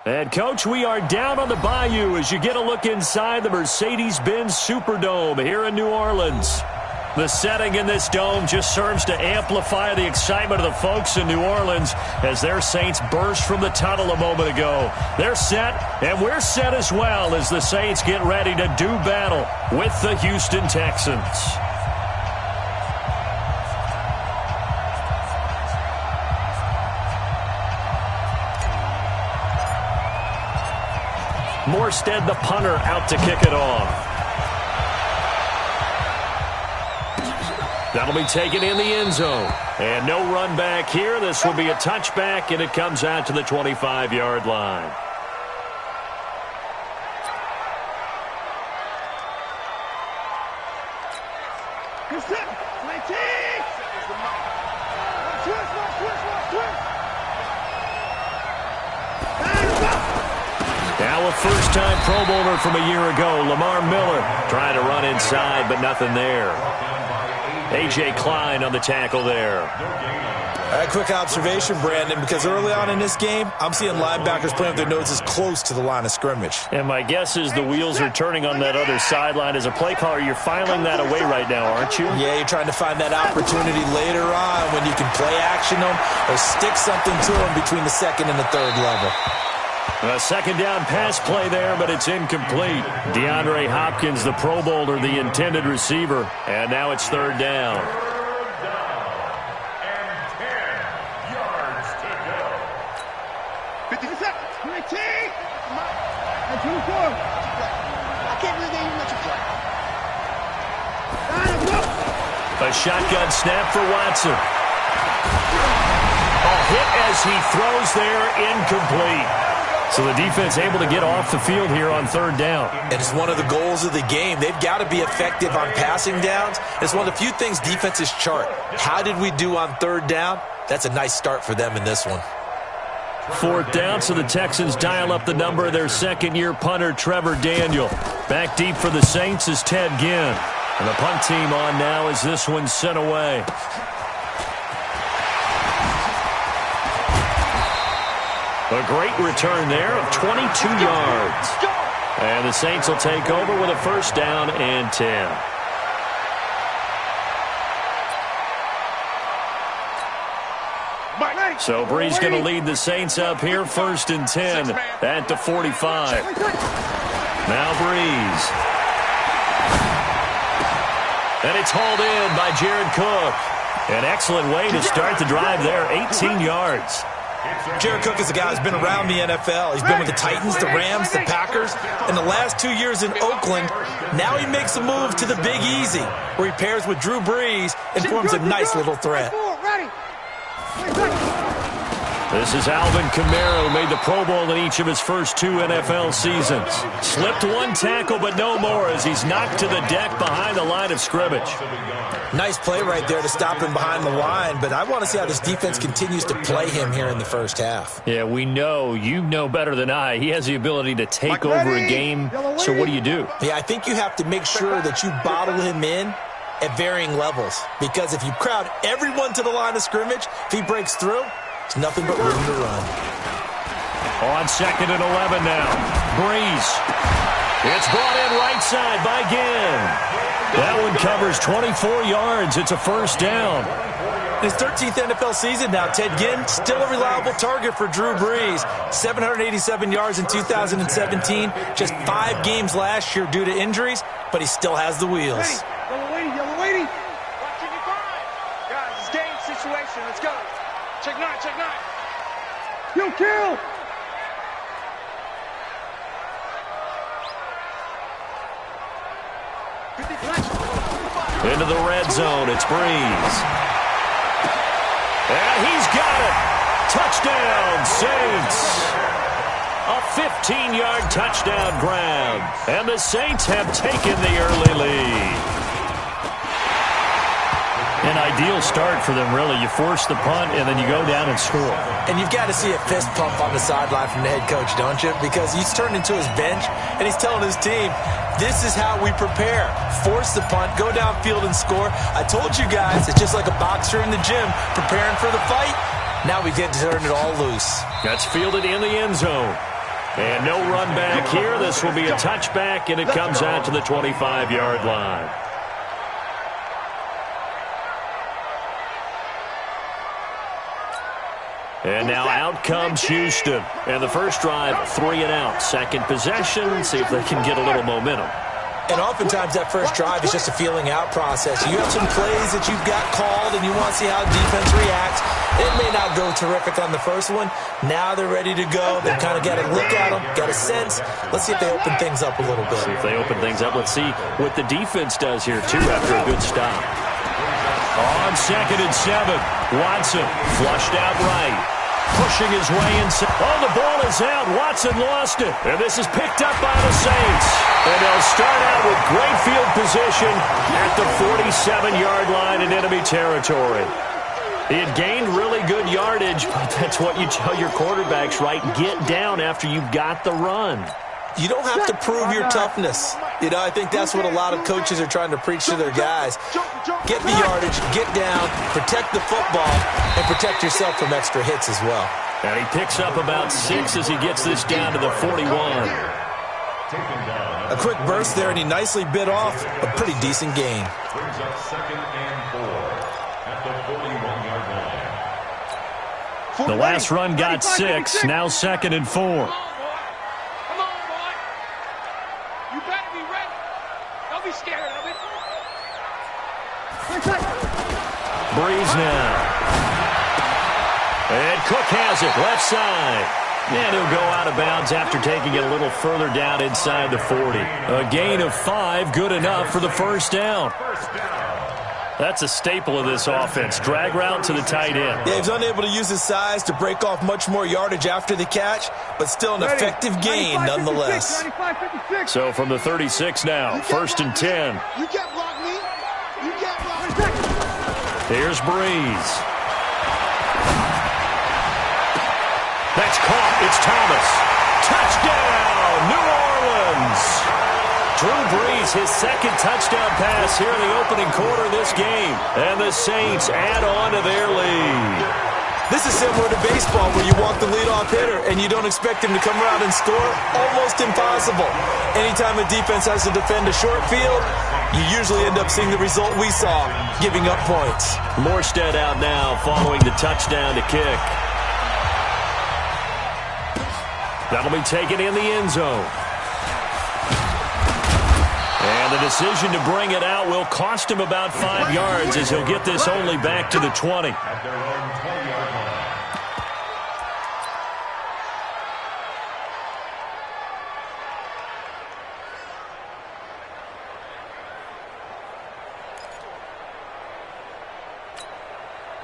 And, Coach, we are down on the bayou as you get a look inside the Mercedes-Benz Superdome here in New Orleans. The setting in this dome just serves to amplify the excitement of the folks in New Orleans as their Saints burst from the tunnel a moment ago. They're set, and we're set as well as the Saints get ready to do battle with the Houston Texans. Morstead, the punter, out to kick it off. That'll be taken in the end zone. And no run back here. This will be a touchback, and it comes out to the 25-yard line. Now a first-time Pro Bowler from a year ago, Lamar Miller, trying to run inside, but nothing there. A.J. Klein on the tackle there. A quick observation, Brandon, because early on in this game, I'm seeing linebackers playing with their noses close to the line of scrimmage. And my guess is the wheels are turning on that other sideline. As a play caller, you're filing that away right now, aren't you? Yeah, you're trying to find that opportunity later on when you can play action them or stick something to them between the second and the third level. A second down pass play there, but it's incomplete. DeAndre Hopkins, the Pro Bowler, the intended receiver. And now it's third down. A shotgun snap for Watson. A hit as he throws there, incomplete. So the defense able to get off the field here on third down. And it's one of the goals of the game. They've got to be effective on passing downs. It's one of the few things defenses chart. How did we do on third down? That's a nice start for them in this one. Fourth down, so the Texans dial up the number of their second-year punter, Trevor Daniel. Back deep for the Saints is Ted Ginn. And the punt team on now as this one's sent away. A great return there of 22 yards. And the Saints will take over with a first down and 10. So Brees going to lead the Saints up here, first and 10 at the 45. Now Brees. And it's hauled in by Jared Cook. An excellent way to start the drive there, 18 yards. Jared Cook is a guy who's been around the NFL. He's been with the Titans, the Rams, the Packers. In the last 2 years in Oakland, now he makes a move to the Big Easy, where he pairs with Drew Brees and forms a nice little threat. This is Alvin Kamara, who made the Pro Bowl in each of his first 2 NFL seasons. Slipped one tackle, but no more as he's knocked to the deck behind the line of scrimmage. Nice play right there to stop him behind the line, but I want to see how this defense continues to play him here in the first half. Yeah, we know. You know better than I. He has the ability to take over a game, so what do you do? Yeah, I think you have to make sure that you bottle him in at varying levels, because if you crowd everyone to the line of scrimmage, if he breaks through, it's nothing but room to run. On second and 11 now. Brees. It's brought in right side by Ginn. That one covers 24 yards. It's a first down. In his 13th NFL season now, Ted Ginn still a reliable target for Drew Brees. 787 yards in 2017. Just 5 games last year due to injuries, but he still has the wheels. Yellow lady. What can you find? Guys, it's game situation. Let's go. Check 9, check 9. You kill. Into the red zone, it's Brees. And he's got it. Touchdown, Saints. A 15-yard touchdown grab. And the Saints have taken the early lead. An ideal start for them, really. You force the punt, and then you go down and score. And you've got to see a fist pump on the sideline from the head coach, don't you? Because he's turned into his bench, and he's telling his team, this is how we prepare. Force the punt, go downfield and score. I told you guys, it's just like a boxer in the gym preparing for the fight. Now we get to turn it all loose. That's fielded in the end zone. And no run back here. This will be a touchback, and it comes out to the 25-yard line. And now out comes Houston. And the first drive, 3 and out. Second possession, see if they can get a little momentum. And oftentimes that first drive is just a feeling out process. You have some plays that you've got called and you want to see how defense reacts. It may not go terrific on the first one. Now they're ready to go. They've kind of got a look at them, got a sense. Let's see if they open things up a little bit. See if they open things up. Let's see what the defense does here, too, after a good stop. On 2nd and 7, Watson flushed out right. Pushing his way inside. Oh, the ball is out. Watson lost it. And this is picked up by the Saints. And they'll start out with great field position at the 47-yard line in enemy territory. He had gained really good yardage, but that's what you tell your quarterbacks, right? Get down after you've got the run. You don't have to prove your toughness. You know, I think that's what a lot of coaches are trying to preach to their guys. Get the yardage, get down, protect the football, and protect yourself from extra hits as well. And he picks up about 6 as he gets this down to the 41. A quick burst there, and he nicely bit off a pretty decent gain. Brings up 2nd and 4 at the 41-yard line. The last run got 6, now 2nd and 4. Breeze now. And Cook has it, left side. And he'll go out of bounds after taking it a little further down inside the 40. A gain of 5, good enough for the first down. That's a staple of this offense. Drag route to the tight end. Yeah, he's unable to use his size to break off much more yardage after the catch, but still an effective gain nonetheless. So from the 36 now, 1st and 10. You can't block me. You can't block me. Here's Breeze. That's caught. It's Thomas. Touchdown, New Orleans. Drew Brees, his second touchdown pass here in the opening quarter of this game. And the Saints add on to their lead. This is similar to baseball where you walk the leadoff hitter and you don't expect him to come around and score. Almost impossible. Anytime a defense has to defend a short field, you usually end up seeing the result we saw, giving up points. Morstead out now following the touchdown to kick. That'll be taken in the end zone. And the decision to bring it out will cost him about 5 yards as he'll get this only back to the 20. At their own 20-yard line.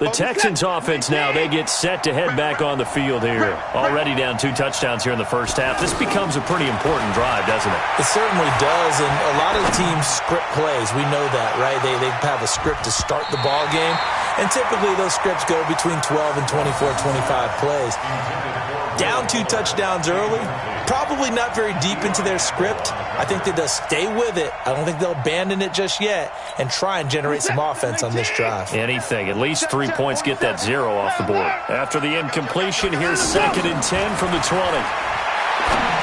The Texans offense now, they get set to head back on the field here. Already down 2 touchdowns here in the first half. This becomes a pretty important drive, doesn't it? It certainly does, and a lot of teams script plays. We know that, right? They have a script to start the ball game, and typically those scripts go between 12 and 24, 25 plays. Down 2 touchdowns early, probably not very deep into their script. I think that they'll stay with it. I don't think they'll abandon it just yet and try and generate some offense on this drive. Anything. At least 3 points, get that 0 off the board. After the incompletion, here's 2nd and 10 from the 20.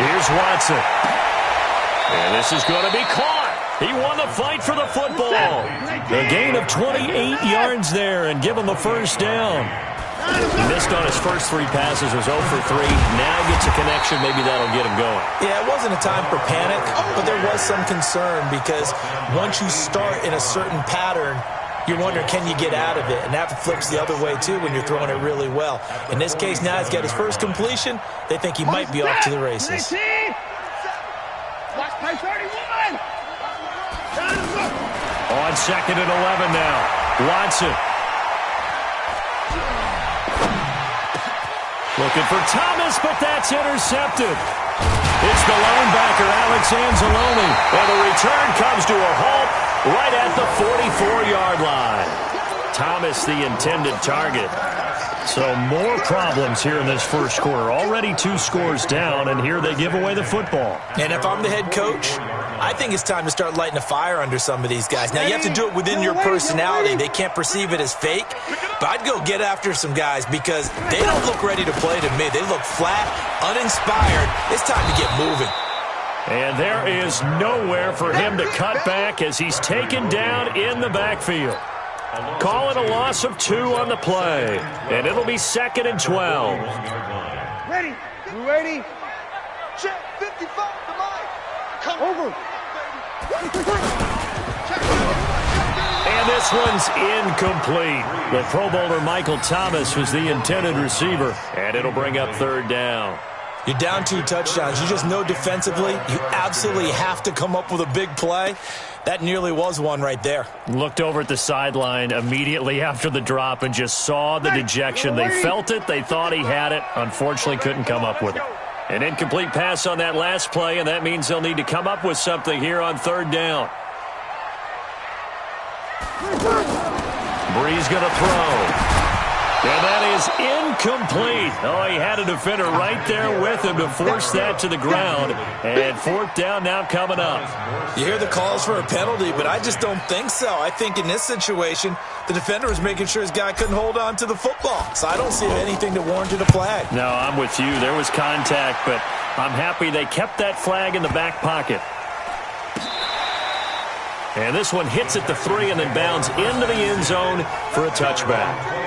Here's Watson. And this is going to be caught. He won the fight for the football. A gain of 28 yards there and give him a first down. He missed on his first 3 passes, was 0 for 3. Now gets a connection. Maybe that'll get him going. Yeah, it wasn't a time for panic, but there was some concern because once you start in a certain pattern, you're wondering, can you get out of it? And that flips the other way, too, when you're throwing it really well. In this case, now he's got his first completion. They think he might be off to the races. On 2nd and 11 now. Watson. Looking for Thomas, but that's intercepted. It's the linebacker, Alex Anzalone. And the return comes to a halt right at the 44-yard line. Thomas, the intended target. So more problems here in this first quarter. Already 2 scores down, and here they give away the football. And if I'm the head coach, I think it's time to start lighting a fire under some of these guys. Now, you have to do it within your personality. They can't perceive it as fake, but I'd go get after some guys because they don't look ready to play to me. They look flat, uninspired. It's time to get moving. And there is nowhere for him to cut back as he's taken down in the backfield. Call it a loss of 2 on the play, and it'll be 2nd and 12. Ready? You ready? Check 55 to Mike. Come over. And this one's incomplete. The Pro Bowler Michael Thomas was the intended receiver, and it'll bring up 3rd down. You're down 2 touchdowns. You just know defensively you absolutely have to come up with a big play. That nearly was one right there. Looked over at the sideline immediately after the drop and just saw the dejection. They felt it. They thought he had it. Unfortunately, couldn't come up with it. An incomplete pass on that last play, and that means they'll need to come up with something here on 3rd down. Bree's going to throw. And that is incomplete. Oh, he had a defender right there with him to force that to the ground. And 4th down now coming up. You hear the calls for a penalty, but I just don't think so. I think in this situation, the defender was making sure his guy couldn't hold on to the football. So I don't see anything to warrant a flag. No, I'm with you. There was contact, but I'm happy they kept that flag in the back pocket. And this one hits at the 3 and then bounds into the end zone for a touchback.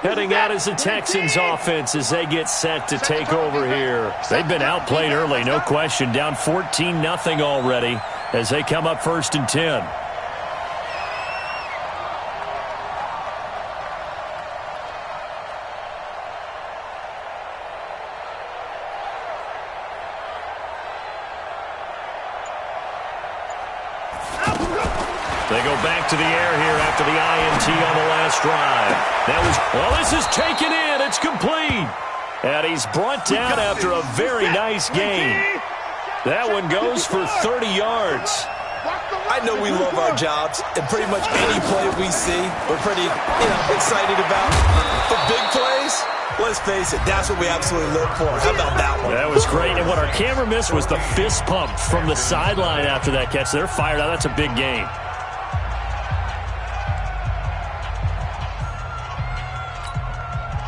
Heading out is the Texans offense as they get set to take over here. They've been outplayed early, no question. Down 14-0 already as they come up 1st and 10. They go back to the air here after the INT on the last drive. That was, well, this is taken in. It's complete. And he's brought down after a very nice game. That one goes for 30 yards. I know we love our jobs, and pretty much any play we see, we're pretty, excited about. But big plays, let's face it, that's what we absolutely live for. How about that one? That was great. And what our camera missed was the fist pump from the sideline after that catch. They're fired out. That's a big game.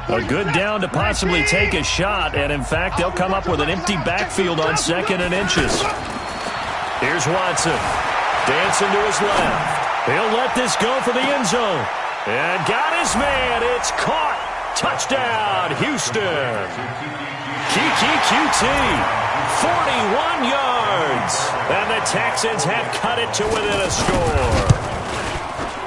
A good down to possibly take a shot, and in fact, they'll come up with an empty backfield on 2nd and inches. Here's Watson. Dancing to his left. He'll let this go for the end zone. And got his man. It's caught. Touchdown, Houston. Kiki QT. 41 yards. And the Texans have cut it to within a score.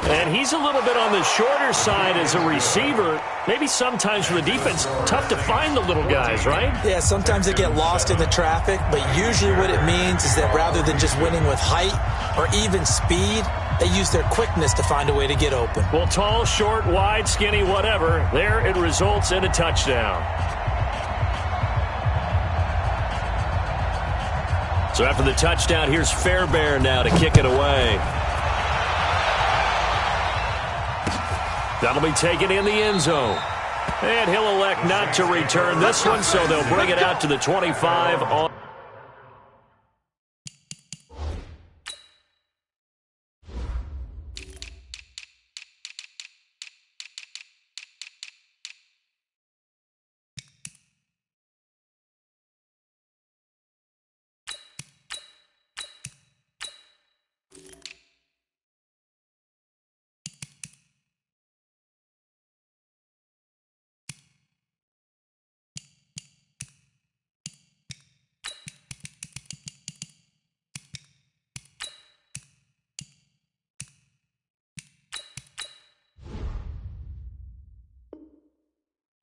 And he's a little bit on the shorter side as a receiver. Maybe sometimes for the defense, tough to find the little guys, right? Yeah, sometimes they get lost in the traffic, but usually what it means is that rather than just winning with height or even speed, they use their quickness to find a way to get open. Well, tall, short, wide, skinny, whatever, there it results in a touchdown. So after the touchdown, here's Fairbairn now to kick it away. That'll be taken in the end zone. And he'll elect not to return this one, so they'll bring it out to the 25 on.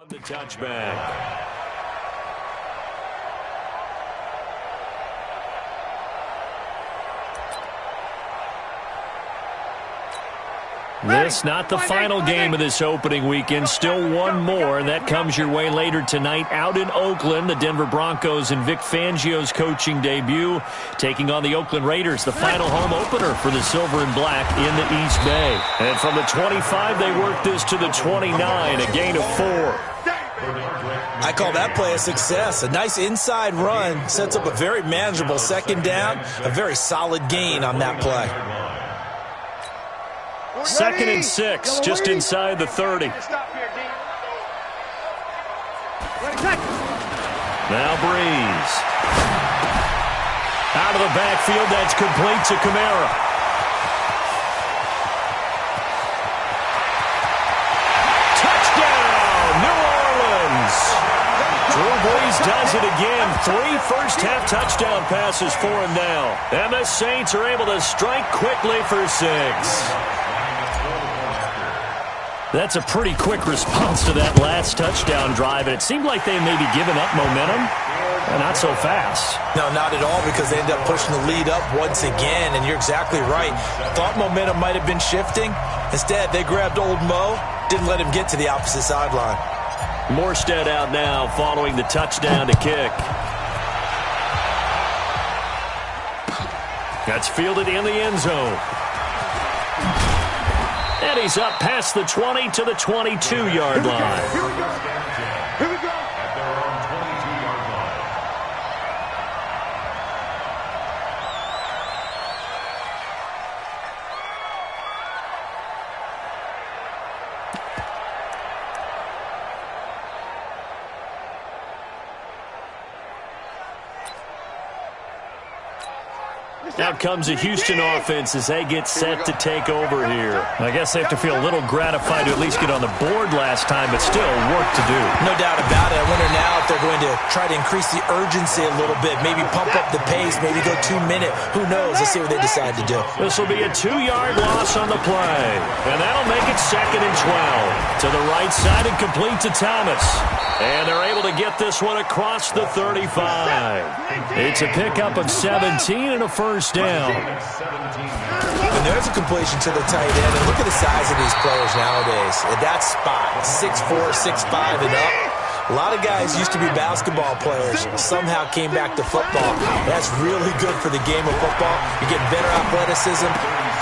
The touchback. This not the final game of this opening weekend. Still one more, and that comes your way later tonight out in Oakland. The Denver Broncos and Vic Fangio's coaching debut taking on the Oakland Raiders, the final home opener for the Silver and Black in the East Bay. And from the 25, they work this to the 29, a gain of 4. I call that play a success. A nice inside run sets up a very manageable second down, a very solid gain on that play. 2nd and 6, just inside the 30. Now Breeze. Out of the backfield, that's complete to Kamara. Touchdown, New Orleans. Drew Brees does it again. 3 first-half touchdown passes for him now. And the Saints are able to strike quickly for 6. That's a pretty quick response to that last touchdown drive, and it seemed like they maybe given up momentum. Not so fast. No, not at all, because they ended up pushing the lead up once again, and you're exactly right. Thought momentum might have been shifting. Instead, they grabbed old Mo, didn't let him get to the opposite sideline. Morstead out now following the touchdown to kick. That's fielded in the end zone. And he's up past the 20 to the 22-yard line. Here we go. Here we go. At their own 22-yard line. Out comes the Houston offense as they get set to take over here. I guess they have to feel a little gratified to at least get on the board last time, but still work to do. No doubt about it. I wonder now if they're going to try to increase the urgency a little bit, maybe pump up the pace, maybe go 2-minute. Who knows? Let's see what they decide to do. This will be a 2-yard loss on the play, and that'll make it 2nd and 12. To the right side and complete to Thomas. And they're able to get this one across the 35. It's a pickup of 17 and a first down. And there's a completion to the tight end. And look at the size of these players nowadays. At that spot, 6'4", 6'5", and up. A lot of guys used to be basketball players, somehow came back to football. That's really good for the game of football. You get better athleticism,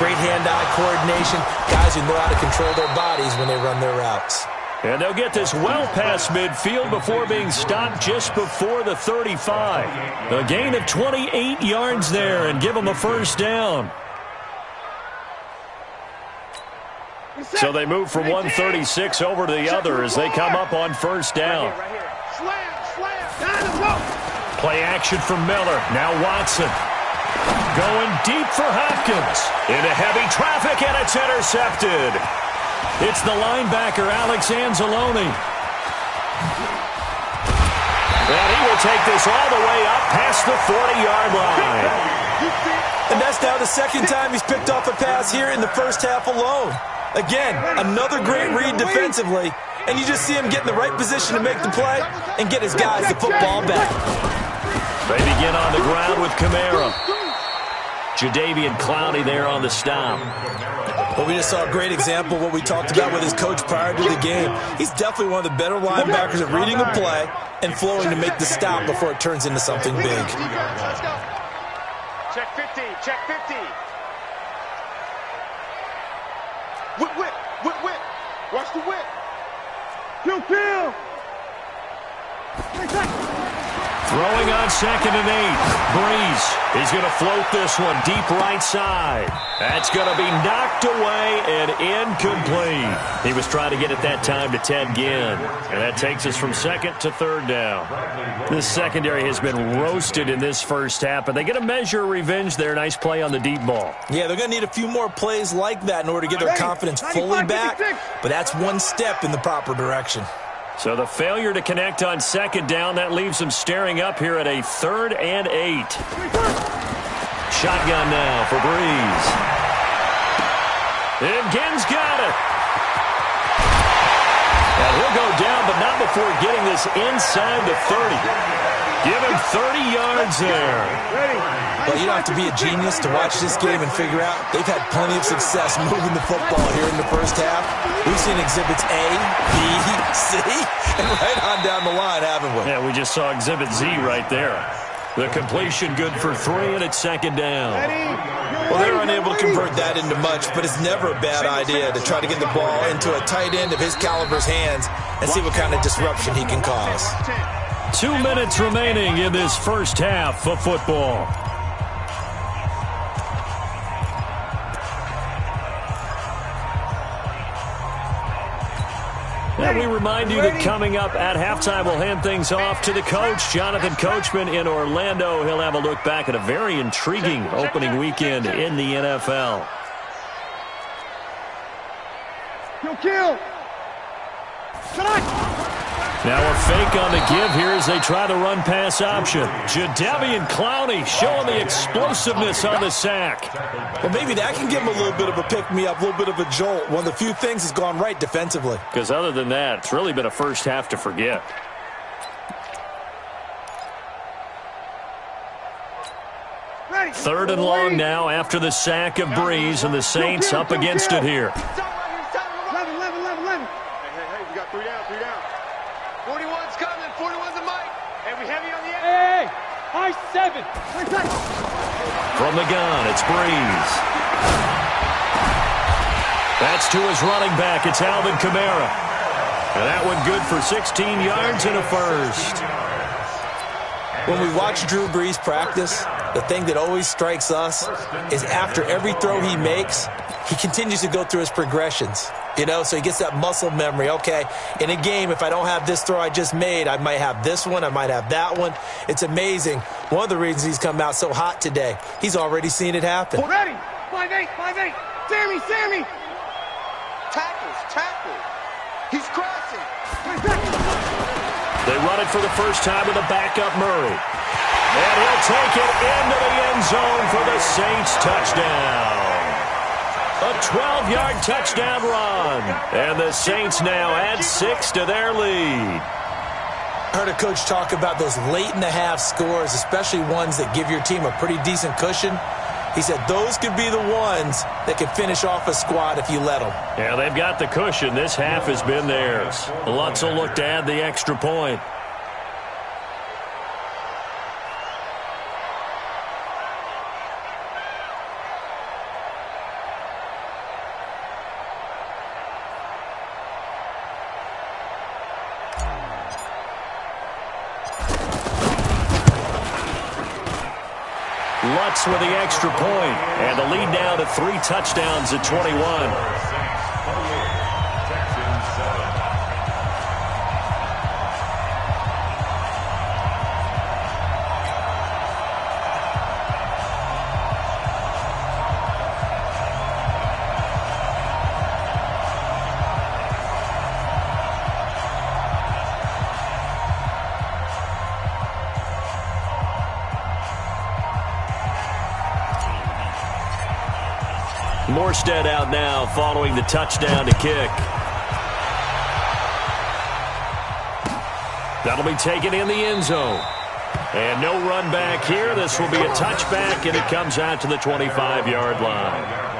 great hand-eye coordination, guys who know how to control their bodies when they run their routes. And they'll get this well past midfield before being stopped just before the 35. A gain of 28 yards there and give them a first down. So they move from 136 over to the other as they come up on first down. Play action from Miller. Now Watson. Going deep for Hopkins. Into heavy traffic, and it's intercepted. It's the linebacker, Alex Anzalone. And he will take this all the way up past the 40-yard line. And that's now the second time he's picked off a pass here in the first half alone. Again, another great read defensively, and you just see him get in the right position to make the play and get his guys the football back. They begin on the ground with Kamara. Jadeveon Clowney there on the stop. Well, we just saw a great example of what we talked about with his coach prior to the game. He's definitely one of the better linebackers at reading a play and flowing to make the stop before it turns into something big. Let's go. Check 50. Check 50. Whip. Watch the whip. Kill. Throwing on 2nd and 8. Breeze. He's going to float this one deep right side. That's going to be knocked away and incomplete. He was trying to get it that time to Ted Ginn. And that takes us from 2nd to 3rd down. This secondary has been roasted in this first half, but they get a measure of revenge there. Nice play on the deep ball. Yeah, they're going to need a few more plays like that in order to get their confidence fully back. But that's one step in the proper direction. So the failure to connect on 2nd down, that leaves them staring up here at a 3rd and 8. Shotgun now for Breeze. And Ginn's got it. And he'll go down, but not before getting this inside the 30. Give him 30 yards there. Well, you don't have to be a genius to watch this game and figure out they've had plenty of success moving the football here in the first half. We've seen exhibits A, B, C, and right on down the line, haven't we? Yeah, we just saw exhibit Z right there. The completion good for 3, and it's second down. Well, they're unable to convert that into much, but it's never a bad idea to try to get the ball into a tight end of his caliber's hands and see what kind of disruption he can cause. 2 minutes remaining in this first half of football. And we remind you that coming up at halftime, we'll hand things off to the coach, Jonathan Coachman in Orlando. He'll have a look back at a very intriguing opening weekend in the NFL. Kill. Now a fake on the give here as they try the run-pass option. Jadeveon Clowney showing the explosiveness on the sack. Well, maybe that can give him a little bit of a pick-me-up, a little bit of a jolt. One of the few things has gone right defensively. Because other than that, it's really been a first half to forget. Third and long now after the sack of Breeze, and the Saints up against it here. 11. Hey, we got 3 down. 41's coming. 41's a mic. And we heavy on the end. Hey, high 7. From the gun, it's Breeze. That's to his running back. It's Alvin Kamara. And that one good for 16 yards and a first. When we watch Drew Brees practice, the thing that always strikes us is after every throw he makes, he continues to go through his progressions. You know, so he gets that muscle memory. Okay, in a game, if I don't have this throw I just made, I might have this one, I might have that one. It's amazing. One of the reasons he's come out so hot today, he's already seen it happen. Ready. 5-8. Sammy. Tackles. He's crossing. They run it for the first time with a backup Murray. And he'll take it into the end zone for the Saints touchdown. A 12-yard touchdown run. And the Saints now add 6 to their lead. I heard a coach talk about those late-in-the-half scores, especially ones that give your team a pretty decent cushion. He said those could be the ones that could finish off a squad if you let them. Yeah, they've got the cushion. This half has been theirs. Lutz will look to add the extra point. Lutz with the extra point, and the lead now to 3 touchdowns at 21. Morstead out now following the touchdown to kick. That'll be taken in the end zone. And no run back here. This will be a touchback, and it comes out to the 25-yard line.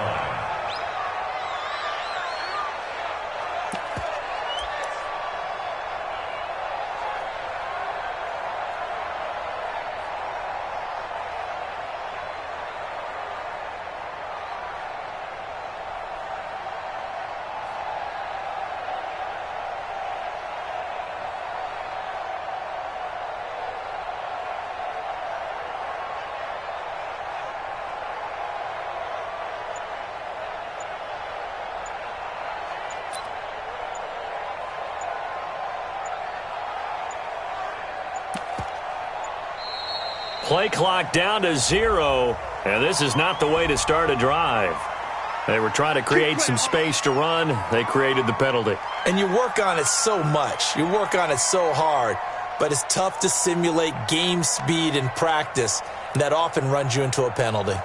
Play clock down to 0, and this is not the way to start a drive. They were trying to create some space to run. They created the penalty. And you work on it so much. You work on it so hard. But it's tough to simulate game speed in practice. That often runs you into a penalty.